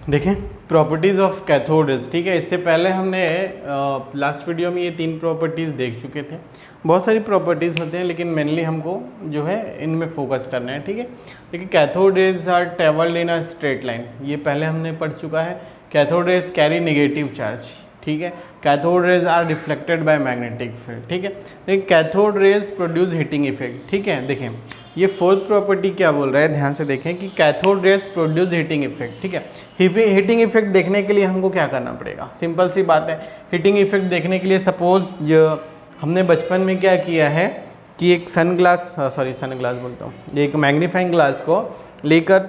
देखें properties of cathode rays, ठीक है। इससे पहले हमने लास्ट वीडियो में ये 3 प्रॉपर्टीज़ देख चुके थे। बहुत सारी प्रॉपर्टीज़ होते हैं लेकिन मेनली हमको जो है इनमें फोकस करना है, ठीक है। देखिए cathode rays are travelled in a straight line, ये पहले हमने पढ़ चुका है। Cathode rays carry negative charge, ठीक है। Cathode rays are reflected by magnetic field, ठीक है। देखिए cathode rays produce heating effect, ठीक है। देखें ये फोर्थ प्रॉपर्टी क्या बोल रहा है, ध्यान से देखें कि cathode rays produce heating effect, ठीक है। हीटिंग इफेक्ट देखने के लिए हमको क्या करना पड़ेगा, सिंपल सी बात है। हीटिंग इफेक्ट देखने के लिए सपोज जो हमने बचपन में क्या किया है कि एक सनग्लास बोलता हूँ, एक मैग्नीफाइंग ग्लास को लेकर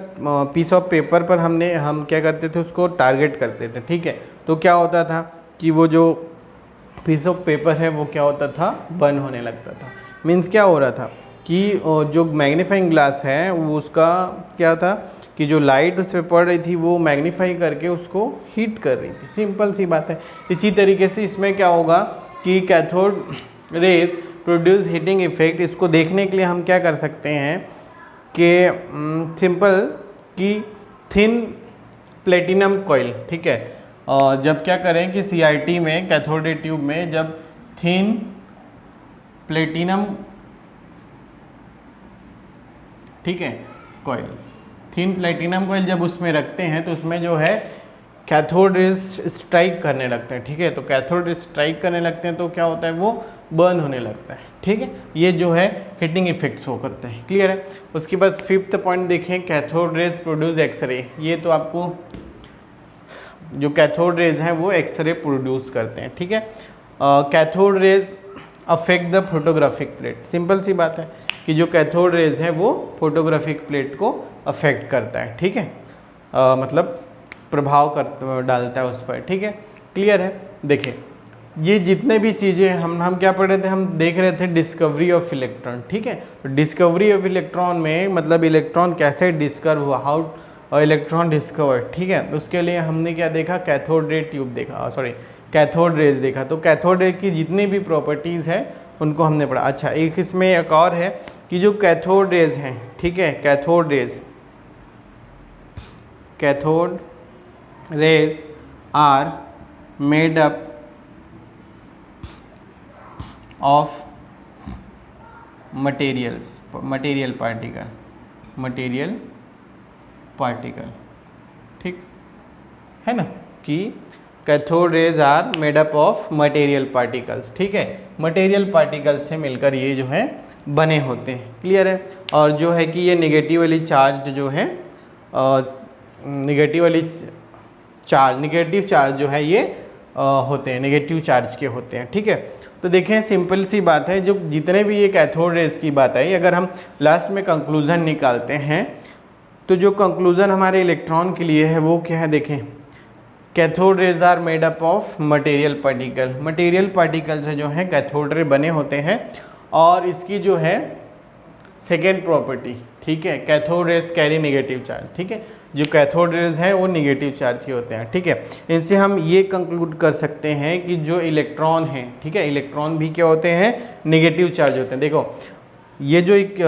पीस ऑफ पेपर पर हम क्या करते थे, उसको टारगेट करते थे, ठीक है। तो क्या होता था कि वो जो पीस ऑफ पेपर है वो क्या होता था, बर्न होने लगता था। मीन्स क्या हो रहा था कि जो मैग्नीफाइंग ग्लास है वो उसका क्या था कि जो लाइट उस पर पड़ रही थी वो मैग्नीफाई करके उसको हीट कर रही थी, सिंपल सी बात है। इसी तरीके से इसमें क्या होगा कि cathode rays produce heating effect, इसको देखने के लिए हम क्या कर सकते हैं कि सिंपल कि थिन प्लेटिनम कॉइल, ठीक है। जब क्या करें कि CRT में कैथोड रे ट्यूब में जब थिन प्लेटिनम, ठीक है, कॉइल, थिन प्लेटिनम कॉइल जब उसमें रखते हैं तो उसमें जो है कैथोड रेज स्ट्राइक करने लगते हैं, ठीक है। तो कैथोड रेज स्ट्राइक करने लगते हैं तो क्या होता है, वो बर्न होने लगता है, ठीक है। ये जो है हीटिंग इफेक्ट्स शो करते हैं, क्लियर है। उसके बाद फिफ्थ पॉइंट देखें, कैथोड रेज प्रोड्यूस एक्सरे। ये तो आपको जो कैथोड रेज हैं वो एक्सरे प्रोड्यूस करते हैं, ठीक है। Cathode rays affect the photographic plate, simple सी बात है कि जो कैथोड रेज है वो फोटोग्राफिक प्लेट को अफेक्ट करता है, ठीक है। मतलब प्रभाव डालता है उस पर, ठीक है, क्लियर है। देखें ये जितने भी चीज़ें हम क्या पढ़ रहे थे, हम देख रहे थे डिस्कवरी ऑफ इलेक्ट्रॉन, ठीक है। तो डिस्कवरी ऑफ इलेक्ट्रॉन में मतलब इलेक्ट्रॉन कैसे डिस्कवर हुआ, हाउ इलेक्ट्रॉन डिस्कवर, ठीक है। तो उसके लिए हमने क्या देखा, कैथोड रे ट्यूब देखा, कैथोड रेज देखा। तो कैथोड रे की जितनी भी प्रॉपर्टीज़ है उनको हमने पढ़ा। अच्छा एक इसमें एक और है कि जो कैथोड रेज हैं, ठीक है, cathode rays are made up of material particle, ठीक है ना, कि cathode rays are made up of material particles, ठीक है। मटेरियल पार्टिकल्स से मिलकर ये जो है बने होते हैं, क्लियर है। और जो है कि ये नेगेटिव वाली चार्ज जो है नेगेटिव चार्ज जो है ये होते हैं, नेगेटिव चार्ज के होते हैं, ठीक है। तो देखें सिंपल सी बात है, जो जितने भी ये कैथोड रेज की बात है, अगर हम लास्ट में कंक्लूजन निकालते हैं तो जो कंक्लूजन हमारे इलेक्ट्रॉन के लिए है वो क्या है, देखें cathode rays are made up of material particle से जो है कैथोड रे बने होते हैं। और इसकी जो है सेकेंड प्रॉपर्टी, ठीक है, cathode rays carry negative charge, ठीक है। जो कैथोड रेज है वो नेगेटिव चार्ज के होते हैं, ठीक है। इनसे हम ये कंक्लूड कर सकते हैं कि जो इलेक्ट्रॉन है, ठीक है, इलेक्ट्रॉन भी क्या होते हैं, नेगेटिव चार्ज होते हैं। देखो ये जो एक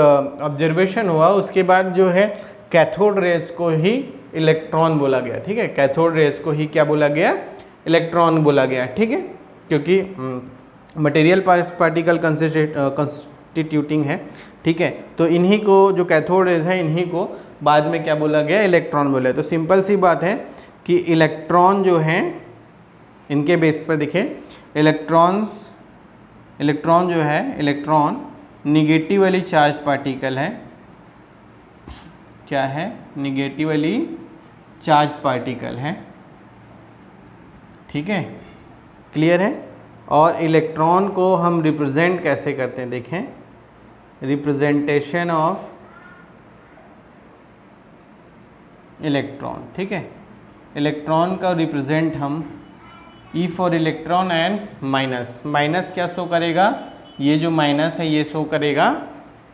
ऑब्जर्वेशन हुआ उसके बाद जो है कैथोड रेज को ही इलेक्ट्रॉन बोला गया, ठीक है। कैथोड रेज को ही क्या बोला गया, इलेक्ट्रॉन बोला गया, ठीक है, क्योंकि मटेरियल पार्टिकल कंस्टिट्यूटिंग है, ठीक है। तो इन्हीं को जो कैथोड रेज है इन्हीं को बाद में क्या बोला गया, इलेक्ट्रॉन बोला। तो सिंपल सी बात है कि इलेक्ट्रॉन जो हैं इनके बेस पर देखें, इलेक्ट्रॉन जो है, इलेक्ट्रॉन निगेटिव वाली चार्ज पार्टिकल है, क्या है, निगेटिवली चार्ज पार्टिकल है, ठीक है, क्लियर है। और इलेक्ट्रॉन को हम रिप्रेजेंट कैसे करते हैं, देखें रिप्रेजेंटेशन ऑफ इलेक्ट्रॉन, ठीक है। इलेक्ट्रॉन का रिप्रेजेंट हम E for electron and minus क्या शो करेगा, ये जो माइनस है ये शो करेगा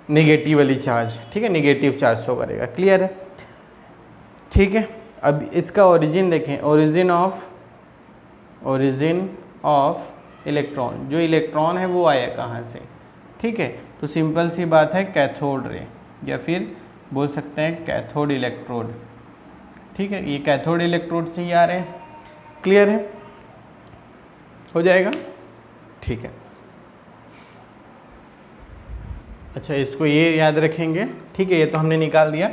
नेगेटिव वाली चार्ज, ठीक है, नेगेटिव चार्ज शो करेगा, क्लियर है, ठीक है। अब इसका ओरिजिन देखें, ओरिजिन ऑफ इलेक्ट्रॉन, जो इलेक्ट्रॉन है वो आया कहाँ से, ठीक है। तो सिंपल सी बात है कैथोड रे, या फिर बोल सकते हैं कैथोड इलेक्ट्रोड, ठीक है, ये कैथोड इलेक्ट्रोड से ही आ रहे हैं। क्लियर है, हो जाएगा, ठीक है। अच्छा, इसको ये याद रखेंगे, ठीक है, ये तो हमने निकाल दिया।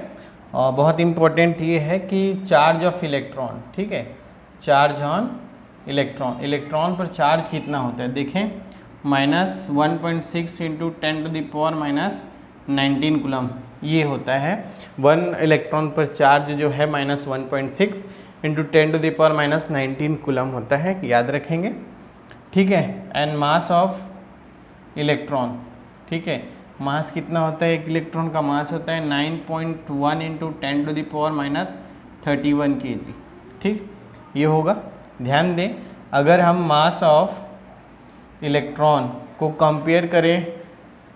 और बहुत इंपॉर्टेंट ये है कि चार्ज ऑफ इलेक्ट्रॉन, ठीक है, चार्ज ऑन इलेक्ट्रॉन, इलेक्ट्रॉन पर चार्ज कितना होता है, देखें -1.6 इंटू 10⁻⁻19 कूलम ये होता है। 1 इलेक्ट्रॉन पर चार्ज जो है -1.6 इंटू 10⁻⁻19 कूलम होता है, याद रखेंगे, ठीक है। एंड मास ऑफ इलेक्ट्रॉन, ठीक है, मास कितना होता है, एक इलेक्ट्रॉन का मास होता है 9.1 इंटू 10⁻31 kg, ठीक, ये होगा। ध्यान दें, अगर हम मास ऑफ इलेक्ट्रॉन को कंपेयर करें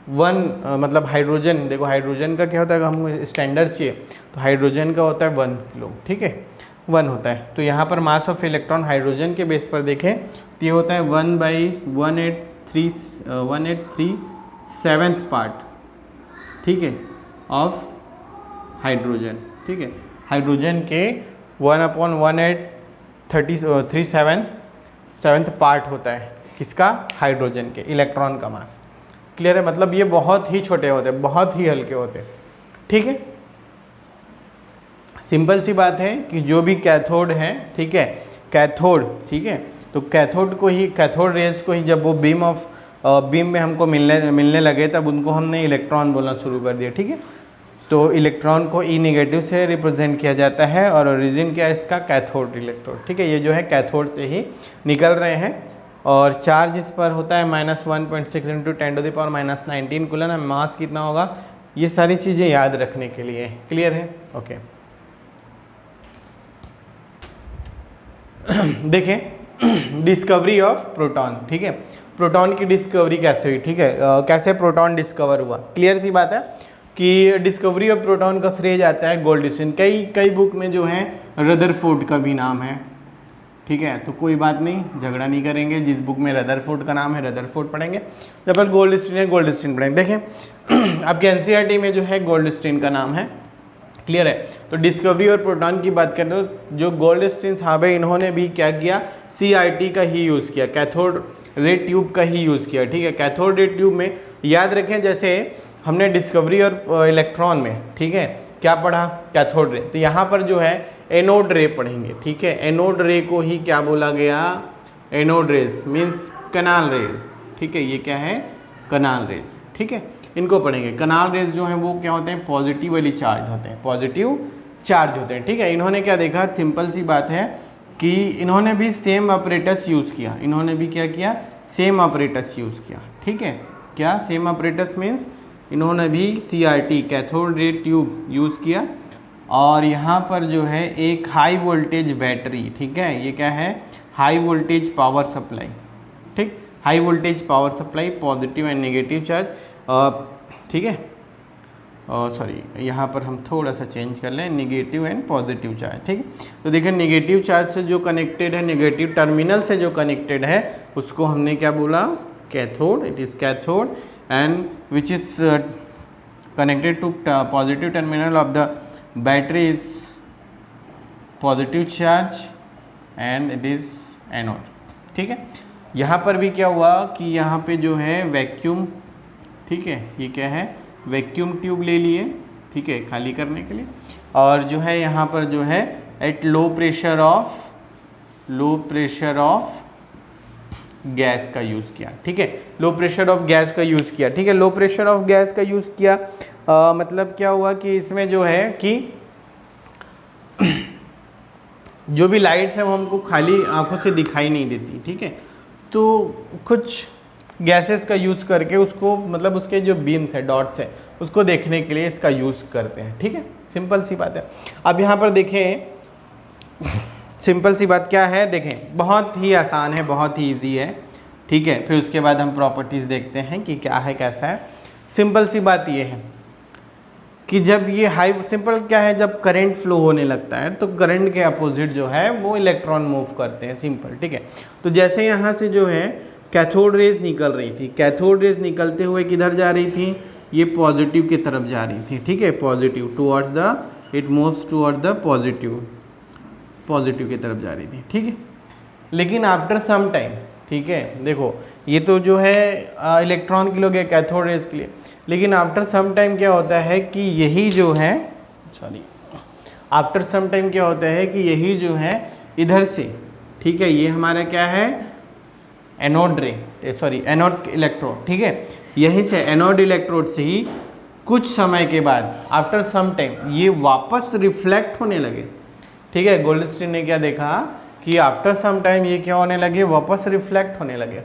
मतलब हाइड्रोजन, देखो हाइड्रोजन का क्या होता है, अगर हमको स्टैंडर्ड चाहिए तो हाइड्रोजन का होता है 1 किलो, ठीक है, 1 होता है। तो यहाँ पर मास ऑफ इलेक्ट्रॉन हाइड्रोजन के बेस पर देखें तो ये होता है 1/183/7 पार्ट, ठीक है, ऑफ हाइड्रोजन, ठीक है, हाइड्रोजन के 1/1837 पार्ट होता है, किसका, हाइड्रोजन के, इलेक्ट्रॉन का मास। क्लियर है, मतलब ये बहुत ही छोटे होते हैं, बहुत ही हल्के होते हैं, ठीक है। सिंपल सी बात है कि जो भी कैथोड है, ठीक है, कैथोड, ठीक है, तो कैथोड को ही, कैथोड रेज को ही जब वो बीम में हमको मिलने लगे तब उनको हमने इलेक्ट्रॉन बोलना शुरू कर दिया, ठीक है। तो इलेक्ट्रॉन को ई नेगेटिव से रिप्रेजेंट किया जाता है और ओरिजिन क्या है इसका, कैथोड इलेक्ट्रोड, ठीक है, ये जो है कैथोड से ही निकल रहे हैं। और चार्ज इस पर होता है -1.6 इंटू 10⁻⁻19 कूलम, मास कितना होगा, ये सारी चीज़ें याद रखने के लिए। क्लियर है, ओके। देखें डिस्कवरी ऑफ प्रोटॉन, ठीक है, प्रोटॉन की डिस्कवरी कैसे हुई, ठीक है, कैसे प्रोटॉन डिस्कवर हुआ। क्लियर सी बात है कि डिस्कवरी ऑफ प्रोटॉन का श्रेय जाता है गोल्डस्टीन। कई बुक में जो है रदरफोर्ड का भी नाम है, ठीक है, तो कोई बात नहीं, झगड़ा नहीं करेंगे, जिस बुक में रदरफोर्ड का नाम है रदरफोर्ड पढ़ेंगे, जब पर गोल्डस्टीन है गोल्डस्टीन पढ़ेंगे। देखें आपके एनसीईआरटी में जो है गोल्डस्टीन का नाम है। क्लियर है, तो डिस्कवरी और प्रोटॉन की बात करें तो जो गोल्डस्टीन साहब है इन्होंने भी क्या किया, CRT का ही यूज़ किया, कैथोड रे ट्यूब का ही यूज़ किया, ठीक है। कैथोड रे ट्यूब में याद रखें, जैसे हमने डिस्कवरी और इलेक्ट्रॉन में, ठीक है, क्या पढ़ा, कैथोड रे, तो यहाँ पर जो है एनोड रे पढ़ेंगे, ठीक है। एनोड रे को ही क्या बोला गया, एनोड रेज मीन्स कनाल रेज, ठीक है, ये क्या है, कनाल रेज, ठीक है, इनको पढ़ेंगे। कनाल रेज जो हैं वो क्या होते हैं, पॉजिटिवली चार्ज होते हैं, पॉजिटिव चार्ज होते हैं, ठीक है। इन्होंने क्या देखा, सिंपल सी बात है कि इन्होंने भी सेम ऑपरेटस यूज़ किया, इन्होंने भी क्या किया, सेम ऑपरेटस यूज़ किया, ठीक है। क्या सेम ऑपरेटस मीन्स, इन्होंने भी CRT cathode ray tube use किया और यहाँ पर जो है एक हाई वोल्टेज बैटरी, ठीक है, ये क्या है, हाई वोल्टेज पावर सप्लाई, ठीक, high voltage power supply, positive and negative charge, ठीक है, सॉरी यहाँ पर हम थोड़ा सा चेंज कर लें, नेगेटिव एंड पॉजिटिव चार्ज, ठीक है। तो देखिए नेगेटिव चार्ज से जो कनेक्टेड है, नेगेटिव टर्मिनल से जो कनेक्टेड है उसको हमने क्या बोला, cathode, it is cathode, and which is connected to positive terminal of the battery is positive charge and it is anode, ठीक है। यहाँ पर भी क्या हुआ कि यहाँ पे जो है वैक्यूम, ठीक है, ये क्या है, वैक्यूम ट्यूब ले लिए, ठीक है, खाली करने के लिए, और जो है यहाँ पर जो है at low pressure of gas का यूज़ किया, ठीक है, लो प्रेशर ऑफ गैस का यूज़ किया, ठीक है। लो प्रेशर ऑफ गैस का यूज़ किया मतलब क्या हुआ कि इसमें जो है कि जो भी लाइट्स है वो हमको खाली आंखों से दिखाई नहीं देती, ठीक है, तो कुछ गैसेस का यूज़ करके उसको, मतलब उसके जो बीम्स है, डॉट्स है, उसको देखने के लिए इसका यूज़ करते हैं, ठीक है, सिंपल सी बात है। अब यहाँ पर देखें, सिंपल सी बात क्या है, देखें बहुत ही आसान है, बहुत ही इजी है, ठीक है। फिर उसके बाद हम प्रॉपर्टीज़ देखते हैं कि क्या है, कैसा है। सिंपल सी बात ये है कि जब ये हाई, सिंपल क्या है, जब करंट फ्लो होने लगता है तो करंट के अपोजिट जो है वो इलेक्ट्रॉन मूव करते हैं, सिंपल, ठीक है। तो जैसे यहाँ से जो है कैथोड रेज निकल रही थी, कैथोड रेज निकलते हुए किधर जा रही थी, ये पॉजिटिव की तरफ जा रही थी, ठीक है, positive towards the, it moves toward the positive, positive की तरफ जा रही थी, ठीक है। लेकिन आफ्टर सम टाइम, ठीक है, देखो ये तो जो है इलेक्ट्रॉन के लिए हो गया कैथोड रेज के लिए, लेकिन आफ्टर सम टाइम क्या होता है कि यही जो है, सॉरी, आफ्टर सम टाइम क्या होता है कि यही जो है इधर से, ठीक है, ये हमारा क्या है एनोड रे, सॉरी एनोड इलेक्ट्रोड, ठीक है, यहीं से एनोड इलेक्ट्रोड से ही कुछ समय के बाद आफ्टर सम टाइम ये वापस रिफ्लेक्ट होने लगे, ठीक है। गोल्डस्टीन ने क्या देखा कि आफ्टर सम टाइम ये क्या होने लगे, वापस रिफ्लेक्ट होने लगे,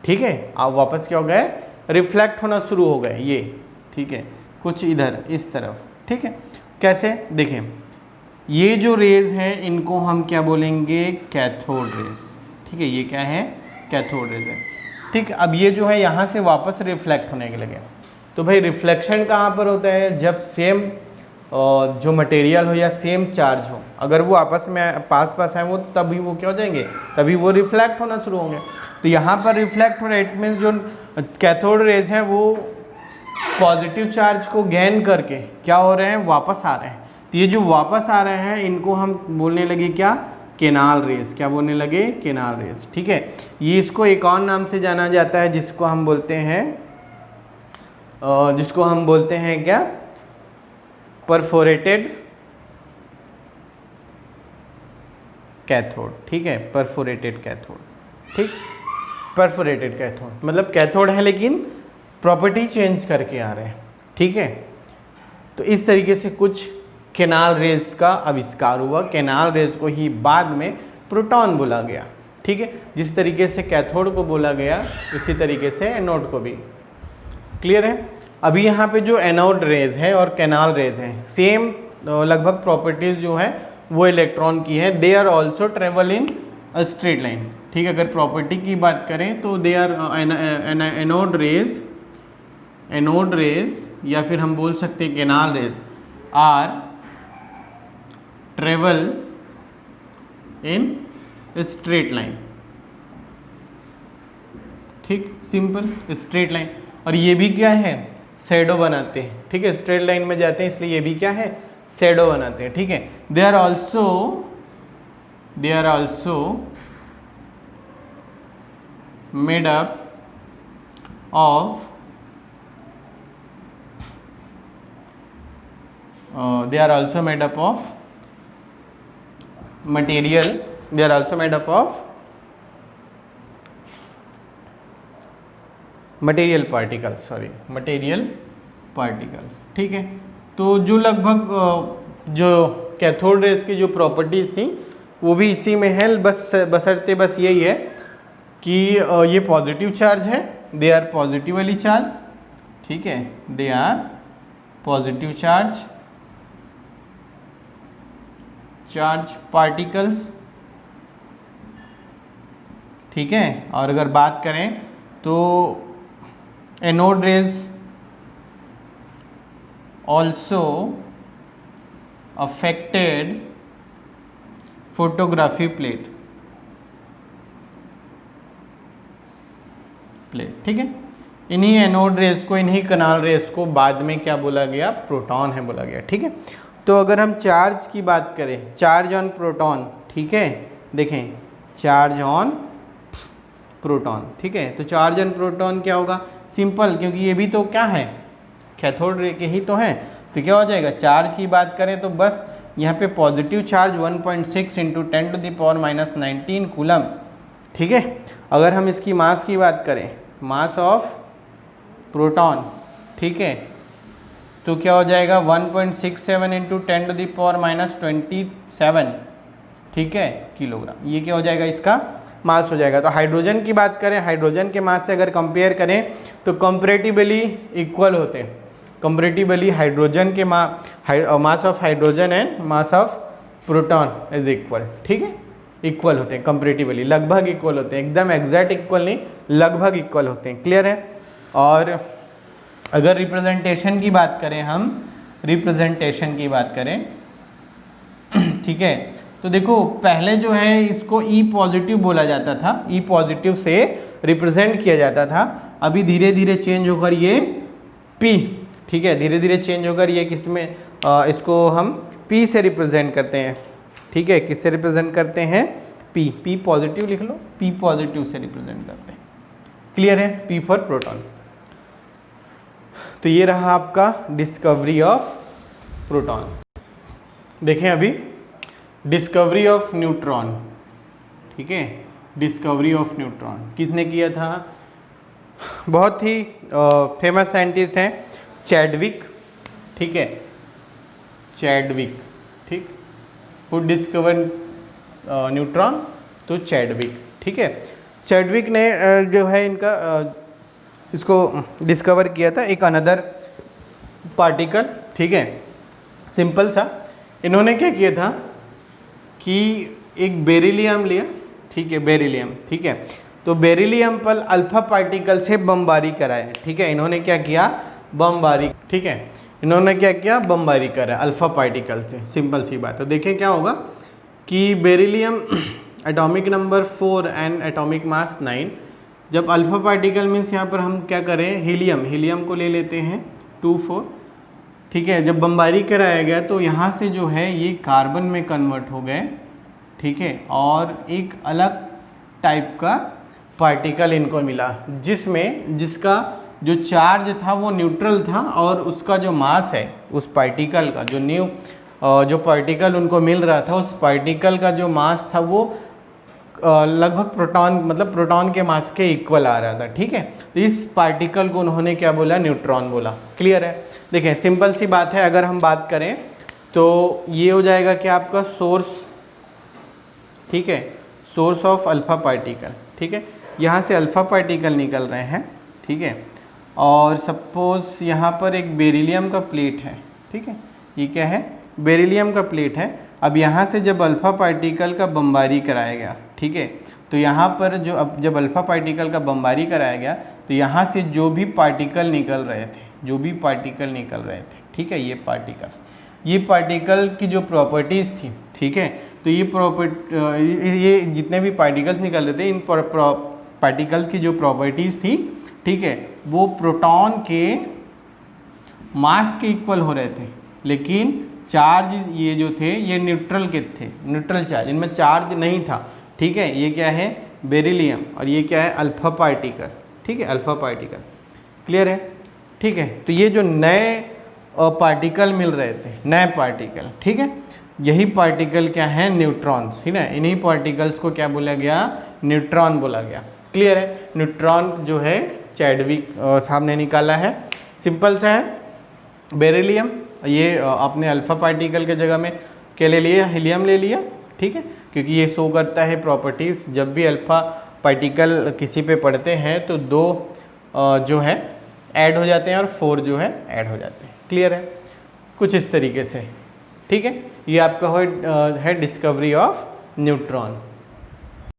ठीक है। अब वापस क्या हो गए, रिफ्लेक्ट होना शुरू हो गए ये, ठीक है, कुछ इधर इस तरफ, ठीक है। कैसे, देखें ये जो रेज हैं इनको हम क्या बोलेंगे, कैथोड रेज, ठीक है, ये क्या है, कैथोड रेज है, ठीक। अब ये जो है यहाँ से वापस रिफ्लेक्ट होने के लगे, तो भाई रिफ्लेक्शन कहाँ पर होता है, जब सेम जो मटेरियल हो या सेम चार्ज हो, अगर वो आपस में पास है वो, तभी वो क्या हो जाएंगे, तभी वो रिफ्लेक्ट होना शुरू होंगे। तो यहाँ पर रिफ्लेक्ट हो रहा है, इट मीन्स जो कैथोड रेज हैं वो पॉजिटिव चार्ज को गेन करके क्या हो रहे हैं, वापस आ रहे हैं। तो ये जो वापस आ रहे हैं इनको हम बोलने लगे क्या, केनाल रेज, क्या बोलने लगे, केनाल रेज, ठीक है। ये इसको एक और नाम से जाना जाता है जिसको हम बोलते हैं क्या, परफोरेटेड कैथोड, ठीक है, परफोरेटेड कैथोड, ठीक। परफोरेटेड कैथोड मतलब कैथोड है लेकिन प्रॉपर्टी चेंज करके आ रहे हैं, ठीक है। तो इस तरीके से कुछ केनाल रेज का आविष्कार हुआ। केनाल रेज को ही बाद में प्रोटॉन बोला गया, ठीक है। जिस तरीके से कैथोड को बोला गया उसी तरीके से एनोड को भी। क्लियर है। अभी यहाँ पे जो एनोड रेज है और केनाल रेज है सेम लगभग प्रॉपर्टीज जो है वो इलेक्ट्रॉन की है। They are also travel in a straight line, ठीक है। अगर प्रॉपर्टी की बात करें तो दे आर एनोड रेज या फिर हम बोल सकते हैं canal rays are travel in straight line, ठीक, सिंपल स्ट्रेट लाइन। और ये भी क्या है, शैडो बनाते हैं, ठीक है। स्ट्रेट लाइन में जाते हैं इसलिए ये भी क्या है, शैडो बनाते हैं, ठीक है। They are also made up of material, they are also made up of material particles, ठीक है। तो जो लगभग जो कैथोड रेज की जो प्रॉपर्टीज थी वो भी इसी में है, बशर्ते बस यही है कि ये पॉजिटिव चार्ज है, दे आर पॉजिटिवली चार्ज, ठीक है, they are positive charge particles, ठीक है। और अगर बात करें तो anode rays also affected photography plate, ठीक है। इन्हीं एनोड रेज को, इन्हीं केनाल रेज को बाद में क्या बोला गया, प्रोटॉन है बोला गया, ठीक है। तो अगर हम चार्ज की बात करें, चार्ज ऑन प्रोटॉन, ठीक है, देखें चार्ज ऑन प्रोटॉन, ठीक है। तो चार्ज ऑन प्रोटॉन क्या होगा, सिंपल, क्योंकि ये भी तो क्या है, कैथोड रे के ही तो है, तो क्या हो जाएगा, चार्ज की बात करें तो बस यहाँ पे पॉजिटिव चार्ज 1.6 इंटू 10⁻⁻19 कूलम, ठीक है। अगर हम इसकी मास की बात करें, मास ऑफ प्रोटॉन, ठीक है, तो क्या हो जाएगा 1.67 इंटू 10⁻27, ठीक है, किलोग्राम। ये क्या हो जाएगा, इसका मास हो जाएगा। तो हाइड्रोजन की बात करें, हाइड्रोजन के मास से अगर कंपेयर करें तो कंपैरेटिवली इक्वल होते हैं। कंपैरेटिवली हाइड्रोजन के mass of hydrogen and mass of proton is equal, ठीक है, इक्वल होते हैं कंपैरेटिवली, लगभग इक्वल होते हैं, एकदम एग्जैक्ट इक्वल नहीं, लगभग इक्वल होते हैं। क्लियर है। और अगर रिप्रेजेंटेशन की बात करें, हम रिप्रेजेंटेशन की बात करें, ठीक है, तो देखो पहले जो है इसको ई पॉजिटिव बोला जाता था, ई पॉजिटिव से रिप्रेजेंट किया जाता था। अभी धीरे धीरे चेंज होकर ये पी, ठीक है, धीरे धीरे चेंज होकर ये किस में, इसको हम पी से रिप्रेजेंट करते हैं, ठीक है, किससे रिप्रेजेंट करते हैं, पी, पी पॉजिटिव लिख लो, पी पॉजिटिव से रिप्रेजेंट करते हैं। क्लियर है, पी फॉर प्रोटॉन। तो ये रहा आपका डिस्कवरी ऑफ प्रोटॉन। देखें अभी डिस्कवरी ऑफ न्यूट्रॉन, ठीक है, डिस्कवरी ऑफ न्यूट्रॉन किसने किया था, बहुत ही फेमस साइंटिस्ट हैं चैडविक, ठीक है, चैडविक, ठीक, हु डिस्कवर न्यूट्रॉन, तो चैडविक, ठीक है। चैडविक ने जो है इनका इसको डिस्कवर किया था, एक अनदर पार्टिकल, ठीक है, सिंपल सा। इन्होंने क्या किया था कि एक बेरिलियम लिया, ठीक है, बेरिलियम, ठीक है, तो बेरिलियम पर अल्फा पार्टिकल से बमबारी कराए, ठीक है, इन्होंने क्या किया, बमबारी, ठीक है, इन्होंने क्या किया, बमबारी करा अल्फा पार्टिकल से, सिंपल सी बात है। तो देखें क्या होगा कि beryllium atomic number 4 and atomic mass 9, जब अल्फा पार्टिकल मीन्स यहाँ पर हम क्या करें, हीलियम, हीलियम को ले लेते हैं 2 4, ठीक है, जब बमबारी कराया गया तो यहाँ से जो है ये कार्बन में कन्वर्ट हो गए, ठीक है, और एक अलग टाइप का पार्टिकल इनको मिला, जिसका जो चार्ज था वो न्यूट्रल था, और उसका जो मास है उस पार्टिकल का, जो पार्टिकल उनको मिल रहा था, उस पार्टिकल का जो मास था वो लगभग प्रोटॉन, मतलब प्रोटॉन के मास के इक्वल आ रहा था, ठीक है। तो इस पार्टिकल को उन्होंने क्या बोला, न्यूट्रॉन बोला। क्लियर है, देखें सिंपल सी बात है, अगर हम बात करें तो ये हो जाएगा कि आपका सोर्स, ठीक है, सोर्स ऑफ अल्फा पार्टिकल, ठीक है, यहाँ से अल्फा पार्टिकल निकल रहे हैं, ठीक है, और सपोज यहाँ पर एक बेरिलियम का प्लेट है, ठीक है, ये क्या है, बेरिलियम का प्लेट है। अब यहाँ से जब अल्फा पार्टिकल का बमबारी कराया गया, ठीक है, तो यहाँ पर जब अल्फा पार्टिकल का बमबारी कराया गया तो यहाँ से जो भी पार्टिकल निकल रहे थे, ठीक है, ये पार्टिकल की जो प्रॉपर्टीज़ थी, ठीक है, तो ये जितने भी पार्टिकल्स निकल रहे थे, इन पार्टिकल्स की जो प्रॉपर्टीज़ थी, ठीक है, वो प्रोटॉन के मास के इक्वल हो रहे थे, लेकिन चार्ज ये जो थे ये न्यूट्रल के थे, न्यूट्रल चार्ज, इनमें चार्ज नहीं था, ठीक है। ये क्या है, बेरिलियम, और ये क्या है, अल्फा पार्टिकल, ठीक है, अल्फा पार्टिकल। क्लियर है, ठीक है। तो ये जो नए पार्टिकल मिल रहे थे, नए पार्टिकल, ठीक है, यही पार्टिकल क्या है, न्यूट्रॉन्स, ठीक है, इन्हीं पार्टिकल्स को क्या बोला गया, न्यूट्रॉन बोला गया। क्लियर है, न्यूट्रॉन जो है चैडविक साहब ने निकाला है, सिंपल सा है। बेरिलियम ये आपने अल्फा पार्टिकल के जगह में क्या ले लिया, हीलियम ले लिया, ठीक है, क्योंकि ये शो करता है प्रॉपर्टीज़, जब भी अल्फा पार्टिकल किसी पे पड़ते हैं तो 2 जो है ऐड हो जाते हैं और 4 जो है ऐड हो जाते हैं। क्लियर है, कुछ इस तरीके से, ठीक है। ये आपका है डिस्कवरी ऑफ न्यूट्रॉन।